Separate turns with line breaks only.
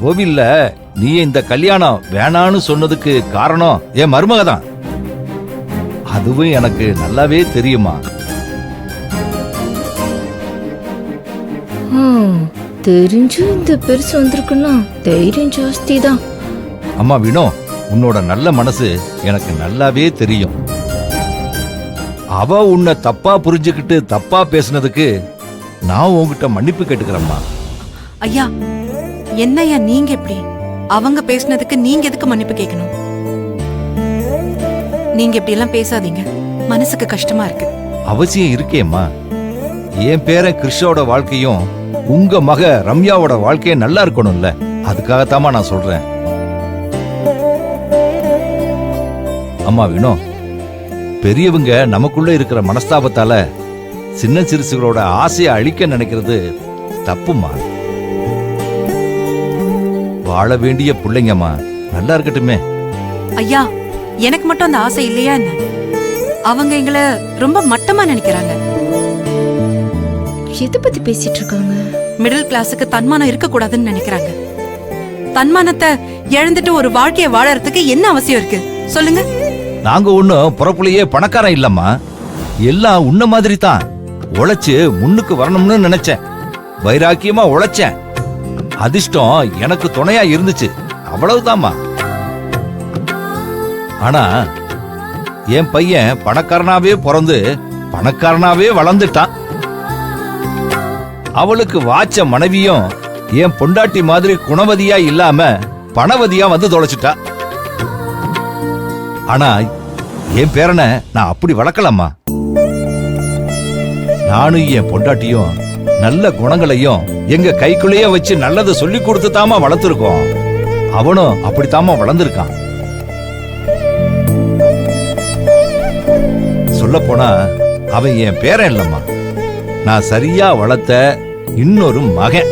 கோவில்ல நீ இந்த கல்யாணம் வேணான்னு சொன்னதுக்கு காரணம் என் மருமக தான். அதுவும் எனக்கு நல்லாவே தெரியுமா.
தெரிஞ்சு இந்த பெருசு வந்திருக்குன்னா தைரியம் ஜாஸ்தி தான்.
அம்மா வினோ, உன்னோட நல்ல மனசு எனக்கு நல்லாவே தெரியும். அவ உன்னை தப்பா புரிஞ்சுக்கிட்டு தப்பா பேசுனதுக்கு நான் உன்கிட்ட மன்னிப்பு கேட்டுக்கிறேம்மா.
ஐயா, என்னையா நீங்க எப்படி? அவங்க பேசுனதுக்கு நீங்க எதுக்கு மன்னிப்பு கேட்கணும்? நீங்க இப்படி எல்லாம் பேசாதீங்க, மனசுக்கு கஷ்டமா இருக்கு.
அவசியம் இருக்கேம்மா. என் பேரன் கிருஷ்ணோட வாழ்க்கையும் உங்க மக ரம்யாவோட வாழ்க்கையும் நல்லா இருக்கணும்ல, அதுக்காகத்தாமா நான் சொல்றேன். அம்மா வினோ, பெரியவங்க நமக்குள்ள இருக்கிற மனஸ்தாபத்தால சின்ன சிறுசுகளோட ஆசையை அழிக்க நினைக்கிறது தப்புமா. வாழ வேண்டிய பிள்ளைங்கம்மா நல்லா இருக்கட்டுமே.
ஐயா, எனக்கு மட்டும் அந்த ஆசை இல்லையா என்ன? அவங்க எங்களை ரொம்ப மட்டமா நினைக்கிறாங்க.
எதை பத்தி பேசிட்டு இருக்காங்க?
மிடில் கிளாஸுக்கு தன்மானம் இருக்க கூடாதுன்னு நினைக்கிறாங்க. தன்மானத்தை இழந்துட்டு ஒரு வாழ்க்கைய வாழறதுக்கு என்ன அவசியம் இருக்கு சொல்லுங்க?
நாங்க ஒண்ணும் புறப்புலையே பணக்காரன் இல்லம்மா. எல்லாம் உன்ன மாதிரி தான் உழைச்சு முன்னுக்கு வரணும்னு நினைச்சேன். வைராக்கியமா உழைச்சேன். அதிர்ஷ்டம் எனக்கு துணையா இருந்துச்சு, அவ்வளவுதாம்மா. ஆனா என் பையன் பணக்காரனாவே பிறந்து பணக்காரனாவே வளர்ந்துட்டான். அவளுக்கு வாச்ச மனைவியும் என் பொண்டாட்டி மாதிரி குணவதியா இல்லாம பணவதியா வந்து தொலைச்சிட்டா. ஆனா என் பேரனை நான் அப்படி வளர்க்கலாமா. நானும் என் பொண்டாட்டியும் நல்ல குணங்களையும் எங்க கைக்குள்ளேயே வச்சு நல்லதை சொல்லி கொடுத்து தாமா வளர்த்துருக்கோம். அவனும் அப்படித்தாமா வளர்ந்துருக்கான். சொல்ல போனா அவன் என் பேரன் இல்லம்மா, நான் சரியா வளர்த்த இன்னொரு மகன்.